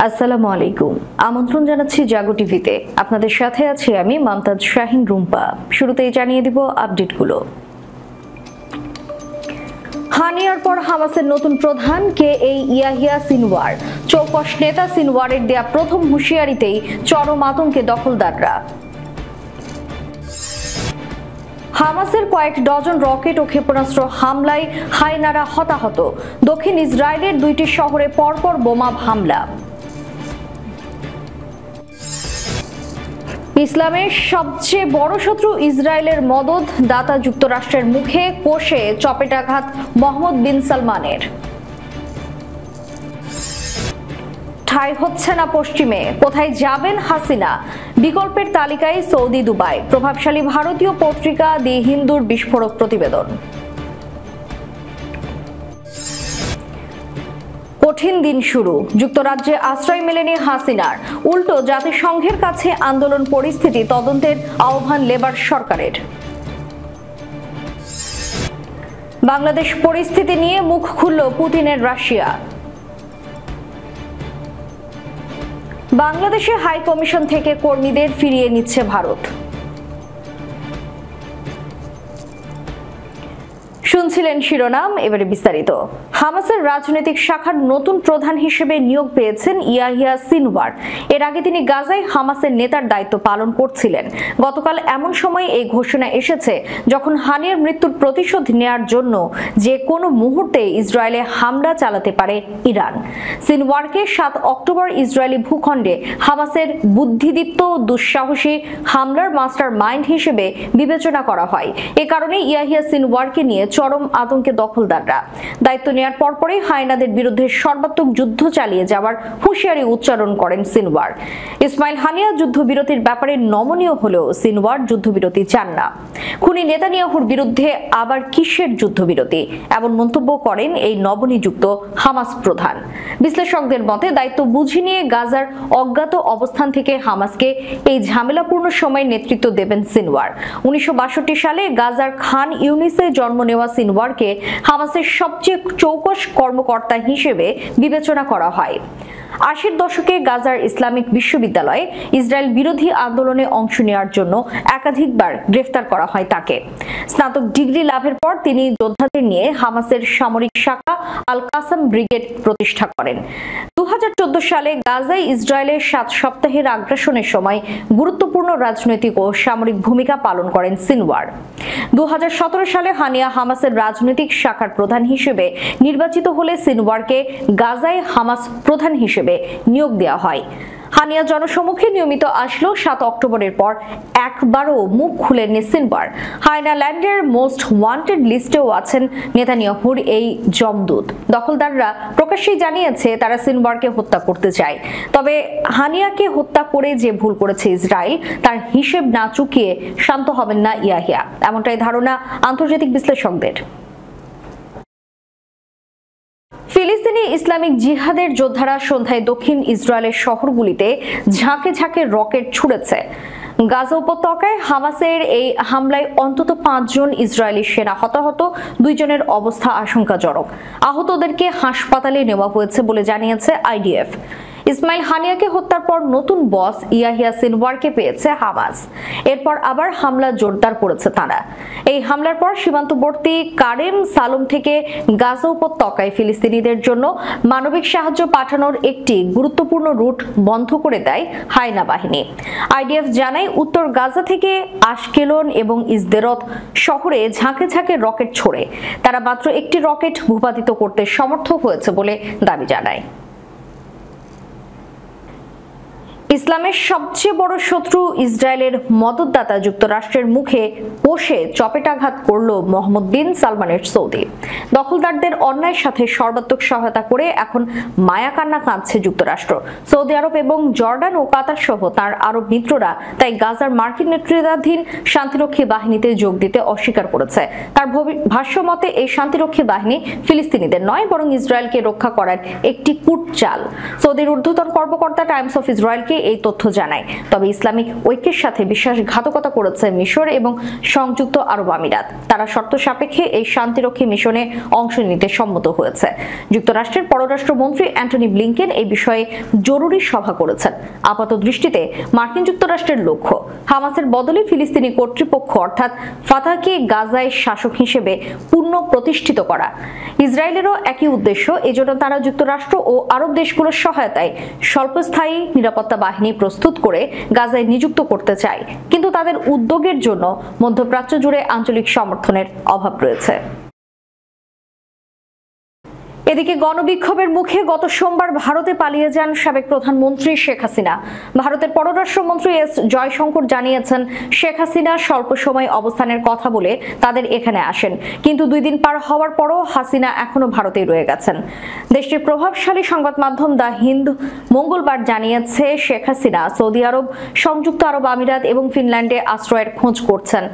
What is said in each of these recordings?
আসসালামু আলাইকুম। আমন্ত্রণ জানাচ্ছি জাগো টিভিতে। আপনাদের সাথে আছি আমি মমতাজ শাহিন রুম্পা। শুরুতেই জানিয়ে দিব আপডেটগুলো। হানিয়ার পর হামাসের নতুন প্রধান কে এই ইয়াহিয়া সিনওয়ার। চৌকস নেতা সিনওয়ারের দেয়া প্রথম হুঁশিয়ারিতেই চরম আতঙ্কে দখলদাররা। হামাসের কয়েক ডজন রকেট ও ক্ষেপণাস্ত্র হামলায় হায়নারা হতাহত। দক্ষিণ ইসরায়েলের 2টি শহরে পরপর বোমা হামলা। ইসলামের সবচেয়ে বড় শত্রু ইসরায়েলের মদদ দাতা যুক্তরাষ্ট্রের মুখে কষে চপেটাঘাত মোহাম্মদ বিন সালমানের। ঠাঁই হচ্ছে না পশ্চিমে, কোথায় যাবেন হাসিনা? বিকল্পের তালিকায় সৌদি, দুবাই। প্রভাবশালী ভারতীয় পত্রিকা দি হিন্দুর বিস্ফোরক প্রতিবেদন। কঠিন দিন শুরু, যুক্তরাজ্যে আশ্রয় মেলেনি হাসিনার। উল্টো জাতিসংঘের কাছে আন্দোলন, পরিস্থিতি তদন্তের আহ্বান লেবার সরকারের। বাংলাদেশ পরিস্থিতি নিয়ে মুখ খুলল পুতিনের রাশিয়া। বাংলাদেশে হাই কমিশন থেকে কর্মীদের ফিরিয়ে নিচ্ছে ভারত। শুনছিলেন শিরোনাম, এবারে বিস্তারিত। হামাসের রাজনৈতিক শাখার নতুন প্রধান হিসেবে নিয়োগ পেয়েছেন ইয়াহিয়া সিনওয়ার। এর আগে তিনি গাজায় হামাসের নেতার দায়িত্ব পালন করছিলেন। গতকাল এমন সময় এই ঘোষণা এসেছে যখন হানিয়ার মৃত্যুর প্রতিশোধ নেয়ার জন্য যে কোনো মুহূর্তে ইসরায়েলে হামলা চালাতে পারে ইরান। সিনওয়ারকে 7 অক্টোবর ইসরায়েলি ভূখণ্ডে হামাসের বুদ্ধিদীপ্ত দুঃসাহসী হামলার মাস্টার মাইন্ড হিসেবে বিবেচনা করা হয়। এ কারণে ইয়াহিয়া সিনওয়ারকে নিয়ে চরম আতঙ্কে দখলদাররা। দায়িত্ব নেয়ার পরপরই হায়নাদের বিরুদ্ধে সর্বাত্মক যুদ্ধ চালিয়ে যাওয়ার হুঁশিয়ারি উচ্চারণ করেন সিনওয়ার। ইসমাইল হানিয়া যুদ্ধবিরতির ব্যাপারে নমনীয় হলেও সিনওয়ার যুদ্ধবিরতি চান না। খুনি নেতানিয়াহুর বিরুদ্ধে আবার কিসের যুদ্ধবিরতি, এমন মন্তব্য করেন এই নবনিযুক্ত হামাস প্রধান। বিশ্লেষকদের মতে দায়িত্ব বুঝে নিয়ে গাজার অজ্ঞাত অবস্থান থেকে হামাসকে এই ঝামেলাপূর্ণ সময়ে নেতৃত্ব দেবেন সিনওয়ার। 1962 সালে গাজার খান ইউনিসে জন্ম নেওয়া সিনওয়ারকে হামাসের সবচেয়ে চৌকস কর্মকর্তা হিসেবে বিবেচনা করা হয়। 80-র দশকে গাজার ইসলামিক বিশ্ববিদ্যালয়ে ইসরায়েল বিরোধী আন্দোলনে অংশ নেওয়ার জন্য একাধিকবার গ্রেফতার করা হয় তাকে। স্নাতক ডিগ্রি লাভের পর তিনি যোদ্ধাদের নিয়ে হামাসের সামরিক শাখা আল কাসাম ব্রিগেড প্রতিষ্ঠা করেন। 2014 সালে গাজায় ইসরায়েলের 7 সপ্তাহের আগ্রাসনের সময় গুরুত্বপূর্ণ রাজনৈতিক ও সামরিক ভূমিকা পালন করেন সিনওয়ার। 2017 সালে হানিয়া হামাসের রাজনৈতিক শাখার প্রধান হিসেবে নির্বাচিত হলে সিনওয়ারকে গাজায় হামাস প্রধান হিসেবে নিয়োগ দেওয়া হয়। হানিয়া জনসমক্ষে নিয়মিত আসলেও 7 অক্টোবরের পর একবারও মুখ খুলেননি সিনওয়ার। হায়নাল্যান্ডের মোস্ট ওয়ান্টেড লিস্টেও আছেন নেতানিয়াহুর এই জমদূত। দখলদাররা প্রকাশ্যেই জানিয়েছে তারা সিনওয়ারকে হত্যা করতে চায়। তবে হানিয়াকে হত্যা করে যে ভুল করেছে ইসরায়েল, তার হিসেব না চুকিয়ে শান্ত হবেন না ইয়াহিয়া, এমনটাই ধারণা আন্তর্জাতিক বিশ্লেষকদের। ফিলিস্তিনি ইসলামিক জিহাদের যোদ্ধারা সন্ধ্যায় দক্ষিণ ইসরায়েলের শহরগুলিতে ঝাঁকে ঝাঁকে রকেট ছুড়েছে। গাজা উপত্যকায় হামাসের এই হামলায় অন্তত 5 জন ইসরায়েলি সেনা হতাহত, 2 জনের অবস্থা আশঙ্কাজনক। আহতদেরকে হাসপাতালে নেওয়া হয়েছে বলে জানিয়েছে আইডিএফ। ইসমাইল হানিয়াকে হত্যার পর নতুন বস ইয়াহিয়া সিনওয়ারকে পেয়েছে হামাস। এরপর আবার হামলা জোরদার করেছে তারা। এই হামলার পর সীমান্তবর্তী কারেম সালম থেকে গাজা উপত্যকায় ফিলিস্তিনিদের জন্য মানবিক সাহায্য পাঠানোর একটি গুরুত্বপূর্ণ রুট বন্ধ করে দেয় হায়না বাহিনী। আইডিএফ জানায় উত্তর গাজা থেকে আশকেলন এবং ইসদেরত শহরে ঝাঁকে ঝাঁকে রকেট ছোড়ে তারা মাত্র একটি রকেট ভূপাতিত করতে সমর্থ হয়েছে বলে দাবি জানায়। ইসলামের সবচেয়ে বড় শত্রু ইসরায়েলের মদতদাতা যুক্তরাষ্ট্রের মুখে কষে চপেটাঘাত করল মোহাম্মদ বিন সালমানের সৌদি। দখলদারদের অন্যায়ের সাথে সর্বাত্মক সহায়তা করে এখন মায়াকান্না কাঁদছে যুক্তরাষ্ট্র। সৌদি আরব এবং জর্ডান ও কাতার সহ তার আরব মিত্ররা তাই গাজার মার্কিন নেতৃত্বাধীন শান্তিরক্ষী বাহিনীতে যোগ দিতে অস্বীকার করেছে। তার ভাষ্য মতে এই শান্তিরক্ষী বাহিনী ফিলিস্তিনিদের নয়, বরং ইসরায়েলকে রক্ষা করার একটি কূট চাল। সৌদির ঊর্ধ্বতন কর্মকর্তা টাইমস অফ ইসরায়েলকে এই তথ্য জানায়। তবে ইসলামিক ঐক্যের সাথে বিশ্বাসঘাতকতা করেছে মিশর এবং সংযুক্ত আরব আমিরাত। তারা শর্ত সাপেক্ষে এই শান্তিরক্ষী মিশনে অংশ নিতে সম্মত হয়েছে। যুক্তরাষ্ট্রের পররাষ্ট্রমন্ত্রী অ্যান্টনি ব্লিংকেন এই বিষয়ে জরুরি সভা করেছেন। আপাত দৃষ্টিতে মার্কিন যুক্তরাষ্ট্রের লক্ষ্য হামাসের বদলে ফিলিস্তিনি কর্তৃপক্ষ অর্থাৎ ফাতাহকে গাজায় শাসক হিসেবে পুনঃ প্রতিষ্ঠিত করা। ইসরায়েলেরও একই উদ্দেশ্য। এজন্য তারা যুক্তরাষ্ট্র ও আরব দেশগুলোর সহায়তায় স্বল্পস্থায়ী নিরাপত্তা বাহিনী প্রস্তুত করে গাজায় নিযুক্ত করতে চায়, কিন্তু তাদের উদ্যোগের জন্য মধ্যপ্রাচ্য জুড়ে আঞ্চলিক সমর্থনের অভাব রয়েছে। এদিকে গণবিক্ষোভের মুখে গত সোমবার ভারতে পালিয়ে যান সাবেক প্রধানমন্ত্রী শেখ হাসিনা। ভারতের পররাষ্ট্রমন্ত্রী এস জয়শঙ্কর জানিয়েছেন, শেখ হাসিনা স্বল্প সময় অবস্থানের কথা বলে তাদের এখানে আসেন, কিন্তু 2 দিন পার হওয়ার পরও হাসিনা এখনো ভারতেই রয়ে গেছেন। দেশটির প্রভাবশালী সংবাদ মাধ্যম দ্য হিন্দ মঙ্গলবার জানিয়েছে, শেখ হাসিনা সৌদি আরব, সংযুক্ত আরব আমিরাত এবং ফিনল্যান্ডে আশ্রয়ের খোঁজ করছেন।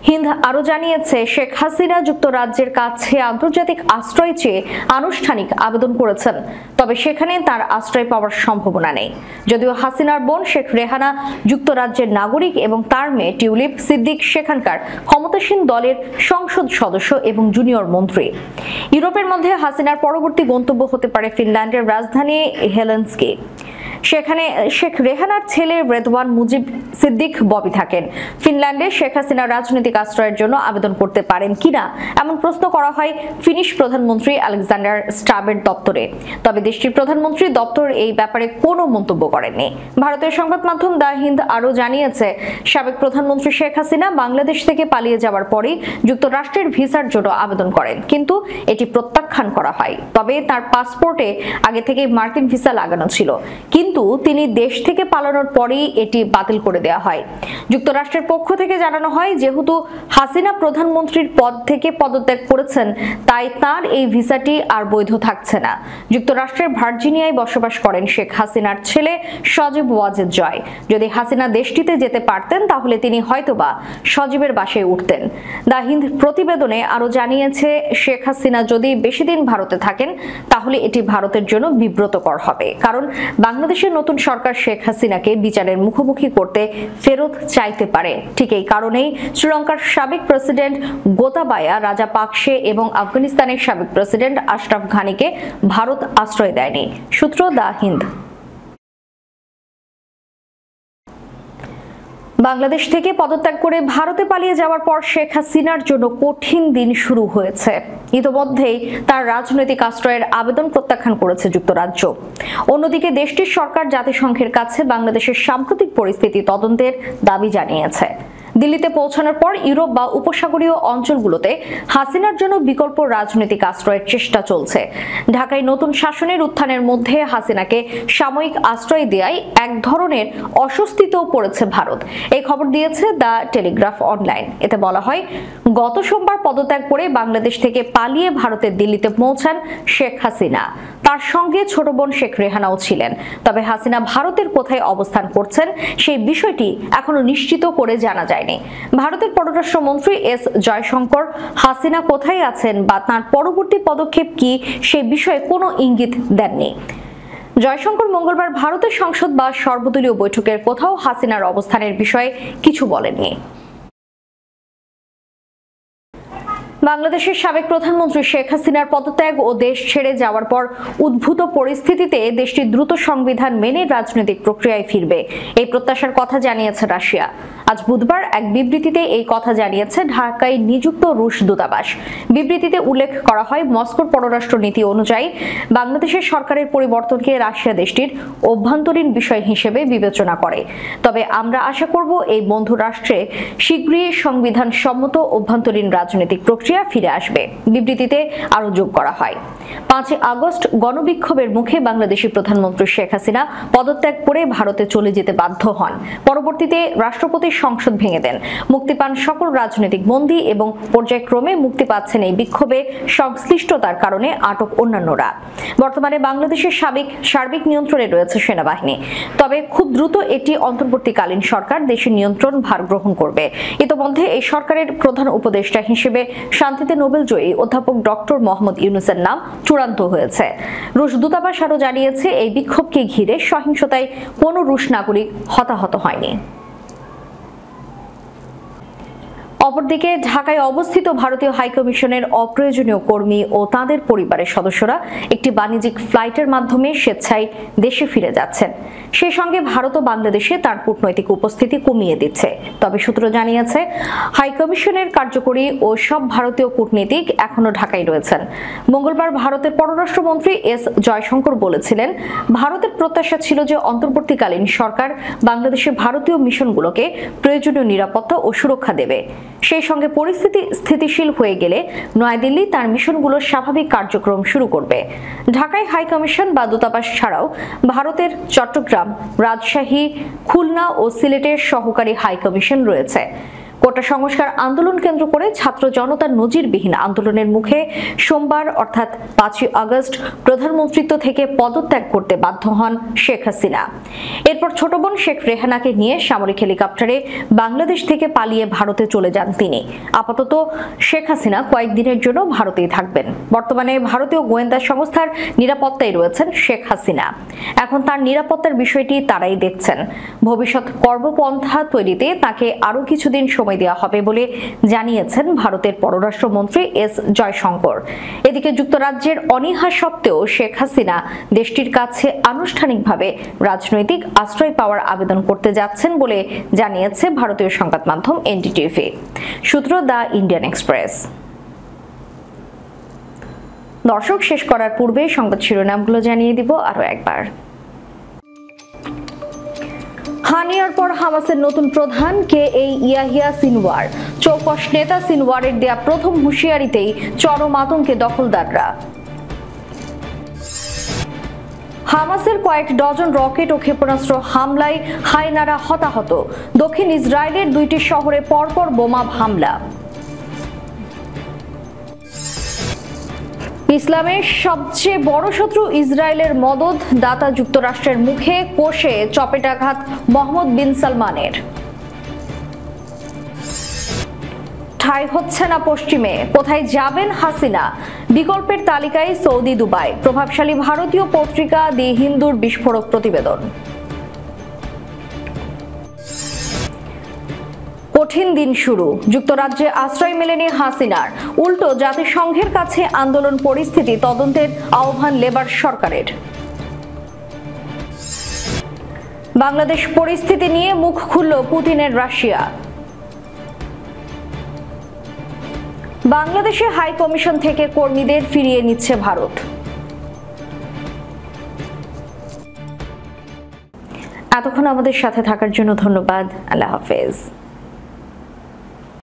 হিন্দ আরো জানিয়েছে, শেখ হাসিনা যুক্তরাজ্যের কাছে আন্তর্জাতিক আশ্রয় চেয়ে আনুষ্ঠানিক আবেদন করেছেন, তবে সেখানে তার আশ্রয় পাওয়ার সম্ভাবনা নেই। যদিও হাসিনার বোন শেখ রেহানা যুক্তরাজ্যের নাগরিক এবং তার মেয়ে টিউলিপ সিদ্দিক সেখানকার ক্ষমতাসীন দলের সংসদ সদস্য এবং জুনিয়র মন্ত্রী। ইউরোপের মধ্যে হাসিনার পরবর্তী গন্তব্য হতে পারে ফিনল্যান্ডের রাজধানী হেলসিঙ্কি। সেখানে শেখ রেহানার ছেলে রেদওয়ান মুজিব সিদ্দিক ববি থাকেন। ফিনল্যান্ডে শেখ হাসিনা রাজনৈতিক আশ্রয়ের জন্য আবেদন করতে পারেন কিনা এমন প্রশ্ন করা হয় ফিনিশ প্রধানমন্ত্রী আলেকজান্ডার স্টাবের দপ্তরে, তবে দেশটির প্রধানমন্ত্রী দপ্তর এই ব্যাপারে কোনো মন্তব্য করেননি। ভারতীয় সংবাদ মাধ্যম দ্য হিন্দ আরো জানিয়েছে, সাবেক প্রধানমন্ত্রী শেখ হাসিনা বাংলাদেশ থেকে পালিয়ে যাওয়ার পরই যুক্তরাষ্ট্রের ভিসার জন্য আবেদন করেন, কিন্তু এটি প্রত্যাখ্যান করা হয়। তবে তার পাসপোর্টে আগে থেকে মার্কিন ভিসা লাগানো ছিল, কিন্তু তিনি দেশ থেকে পালানোর পরেই এটি বাতিল করে দেওয়া হয়। যুক্তরাষ্ট্রের পক্ষ থেকে জানানো হয়, যেহেতু হাসিনা প্রধানমন্ত্রীর পদ থেকে পদত্যাগ করেছেন, তাই তার এই ভিসাটি আর বৈধ থাকছে না। যুক্তরাষ্ট্রের ভার্জিনিয়ায় বসবাস করেন শেখ হাসিনার ছেলে সজীব ওয়াজেদ জয়। যদি হাসিনা দেশটিতে যেতে পারতেন, তাহলে তিনি হয়তোবা সজীবের বাসায় উঠতেন। দ্য হিন্দ প্রতিবেদনে আরো জানিয়েছে, শেখ হাসিনা যদি বেশি দিন ভারতে থাকেন, তাহলে এটি ভারতের জন্য বিব্রতকর হবে, কারণ বাংলাদেশের নতুন সরকার শেখ হাসিনাকে বিচারের মুখোমুখি করতে ফেরত চাইতে পারে। ঠিক এই কারণেই শ্রীলঙ্কার সাবেক প্রেসিডেন্ট গোতাবায়া রাজাপাকসে এবং আফগানিস্তানের সাবেক প্রেসিডেন্ট আশরাফ ঘানিকে ভারত আশ্রয় দেয়নি। সূত্র দ্য হিন্দ। বাংলাদেশ থেকে পদত্যাগ করে ভারতে পালিয়ে যাওয়ার পর শেখ হাসিনার জন্য কঠিন দিন শুরু হয়েছে। ইতোমধ্যেই তার রাজনৈতিক আশ্রয়ের আবেদন প্রত্যাখ্যান করেছে যুক্তরাজ্য। অন্যদিকে দেশটির সরকার জাতিসংঘের কাছে বাংলাদেশের সাম্প্রতিক পরিস্থিতি তদন্তের দাবি জানিয়েছে। দিল্লিতে পৌঁছানোর পর ইউরোপ বা উপসাগরীয় অঞ্চলগুলোতে হাসিনার জন্য বিকল্প রাজনৈতিক আশ্রয়ের চেষ্টা চলছে। ঢাকায় নতুন শাসনের উত্থানের মধ্যে হাসিনাকে সাময়িক আশ্রয় দেওয়ায় এক ধরনের অস্বস্তিতেও পড়েছে ভারত। এই খবর দিয়েছে দ্য টেলিগ্রাফ অনলাইন। এতে বলা হয়, গত সোমবার পদত্যাগ করে বাংলাদেশ থেকে পালিয়ে ভারতের দিল্লিতে পৌঁছান শেখ হাসিনা। তার সঙ্গে ছোট বোন শেখ রেহানাও ছিলেন। তবে হাসিনা ভারতের কোথায় অবস্থান করছেন সেই বিষয়টি এখনো নিশ্চিত করে জানা যায়নি। ভারতের পররাষ্ট্রমন্ত্রী এস জয়শঙ্কর হাসিনা কোথায় আছেন বা তার পরবর্তী পদক্ষেপ কি সে বিষয়ে কোনো ইঙ্গিত দেননি। জয়শঙ্কর মঙ্গলবার ভারতের সংসদ বা সর্বদলীয় বৈঠকের কোথাও হাসিনার অবস্থানের বিষয়ে কিছু বলেননি। বাংলাদেশের সাবেক প্রধানমন্ত্রী শেখ হাসিনার পদত্যাগ ও দেশ ছেড়ে যাওয়ার পর উদ্ভূত পরিস্থিতিতে দেশটি দ্রুত সংবিধান মেনে রাজনৈতিক প্রক্রিয়ায় ফিরবে, এই প্রত্যাশার কথা জানিয়েছে রাশিয়া। আজ বুধবার এক বিবৃতিতে এই কথা জানিয়েছে ঢাকায় নিযুক্ত রুশ দূতাবাস। বিবৃতিতে উল্লেখ করা হয়, মস্কোর পররাষ্ট্র নীতি অনুযায়ী বাংলাদেশের সরকারের পরিবর্তনকে রাশিয়া দেশটির অভ্যন্তরীণ বিষয় হিসেবে বিবেচনা করে। তবে আমরা আশা করব এই বন্ধু রাষ্ট্রে শীঘ্রই সংবিধান সম্মত অভ্যন্তরীণ রাজনৈতিক প্রক্রিয়া ফিরে আসবে। বিবৃতিতে আরো যোগ করা হয়, 5 আগস্ট গণবিক্ষোভের মুখে বাংলাদেশি প্রধানমন্ত্রী শেখ হাসিনা পদত্যাগ করে ভারতে চলে যেতে বাধ্য হন। পরবর্তীতে রাষ্ট্রপতি সংসদ ভেঙে দেন। মুক্তি পান সকল রাজনৈতিক বন্দী এবং পর্যায়ক্রমে মুক্তি পাচ্ছেন এই বিক্ষোভে সংশ্লিষ্টতার কারণে আটক অন্যান্যরা। বর্তমানে বাংলাদেশের সার্বিক নিয়ন্ত্রণে রয়েছে সেনাবাহিনী। তবে খুব দ্রুত এটি অন্তর্বর্তীকালীন সরকার দেশের নিয়ন্ত্রণ ভার গ্রহণ করবে। ইতোমধ্যে এই সরকারের প্রধান উপদেষ্টা হিসেবে শান্তিতে নোবেল জয়ী অধ্যাপক ডক্টর মোহাম্মদ ইউনূসের নাম চূড়ান্ত হয়েছে। রুশ দূতাবাস আরও জানিয়েছে, এই বিক্ষোভকে ঘিরে সহিংসতায় কোনো রুশ নাগরিক হতাহত হয়নি। অপরদিকে ঢাকায় অবস্থিত ভারতীয় হাইকমিশনের অপ্রয়োজনীয় কর্মী ও তাদের পরিবারের সদস্যরা একটি বাণিজ্যিক ফ্লাইটের মাধ্যমে স্বেচ্ছায় দেশে ফিরে যাচ্ছেন। সেই সঙ্গে ভারত ও বাংলাদেশে তার কূটনৈতিক উপস্থিতি কমিয়ে দিচ্ছে। তবে সূত্র জানিয়েছে, হাইকমিশনের কার্যকরী ও সব ভারতীয় কূটনীতিক এখনো ঢাকায় রয়েছেন। মঙ্গলবার ভারতের পররাষ্ট্রমন্ত্রী এস জয়শঙ্কর বলেছিলেন, ভারতের প্রত্যাশা ছিল যে অন্তর্বর্তীকালীন সরকার বাংলাদেশে ভারতীয় মিশনগুলোকে প্রয়োজনীয় নিরাপত্তা ও সুরক্ষা দেবে। সেই সঙ্গে পরিস্থিতি স্থিতিশীল হয়ে গেলে নয়াদিল্লি তার মিশনগুলোর স্বাভাবিক কার্যক্রম শুরু করবে। ঢাকায় হাইকমিশন বা দূতাবাস ছাড়াও ভারতের চট্টগ্রাম, রাজশাহী, খুলনা ও সিলেটের সহকারী হাইকমিশন রয়েছে। কোটা সংস্কার আন্দোলন কেন্দ্র করে ছাত্র জনতার নজিরবিহীন আন্দোলনের মুখে সোমবার অর্থাৎ 5ই আগস্ট প্রধানমন্ত্রিত্ব থেকে পদত্যাগ করতে বাধ্য হন শেখ হাসিনা। এরপর ছোট বোন শেখ রেহানাকে নিয়ে সামরিক হেলিকপ্টারে বাংলাদেশ থেকে পালিয়ে ভারতে চলে যান তিনি। আপাতত শেখ হাসিনা কয়েকদিনের জন্য ভারতেই থাকবেন। বর্তমানে ভারতীয় গোয়েন্দা সংস্থার নিরাপত্তায় রয়েছেন শেখ হাসিনা। এখন তার নিরাপত্তার বিষয়টি তারাই দেখছেন। ভবিষ্যৎ কর্মপন্থা তৈরিতে তাকে আরও কিছুদিন সময় দেওয়া হবে বলে জানিয়েছেন ভারতের পররাষ্ট্রমন্ত্রী এস জয়শঙ্কর। এদিকে যুক্তরাজ্যের অনীহা সত্ত্বেও শেখ হাসিনা দেশটির কাছে আনুষ্ঠানিকভাবে রাজনৈতিক আশ্রয় পাওয়ার আবেদন করতে যাচ্ছেন বলে জানিয়েছে ভারতীয় সংবাদ মাধ্যম এনডিটিভি। সূত্র দ্য ইন্ডিয়ান এক্সপ্রেস। দর্শক, শেষ করার পূর্বে সংবাদ শিরোনামগুলো জানিয়ে দিব আরো একবার। হানিয়ার পর হামাসের নতুন প্রধান কে এই ইয়াহিয়া সিনওয়ার। চৌকস নেতা সিনওয়ারের দেয়া প্রথম হুঁশিয়ারিতেই চরম আতঙ্কে দখলদাররা। হামাসের কয়েক ডজন রকেট ও ক্ষেপণাস্ত্র হামলায় হায়নারা হতাহত। দক্ষিণ ইসরায়েলের 2টি শহরে পরপর বোমা হামলা। ইসলামের সবচেয়ে বড় শত্রু ইসরায়েলের মদদ দাতা যুক্তরাষ্ট্রের মুখে কষে চপেটাঘাত মোহাম্মদ বিন সালমানের। ঠাঁই হচ্ছে না পশ্চিমে, কোথায় যাবেন হাসিনা? বিকল্পের তালিকায় সৌদি, দুবাই। প্রভাবশালী ভারতীয় পত্রিকা দি হিন্দুর বিস্ফোরক প্রতিবেদন। কঠিন দিন শুরু, যুক্তরাজ্যে আশ্রয় মেলেনি হাসিনার। উল্টো জাতিসংঘের কাছে আন্দোলন পরিস্থিতি তদন্তের আহ্বান লেবার সরকারের। বাংলাদেশ পরিস্থিতি নিয়ে মুখ খুলল পুতিনের রাশিয়া। বাংলাদেশে হাই কমিশন থেকে কর্মীদের ফিরিয়ে নিচ্ছে ভারত। এতক্ষণ আমাদের সাথে থাকার জন্য ধন্যবাদ। আল্লাহ হাফেজ।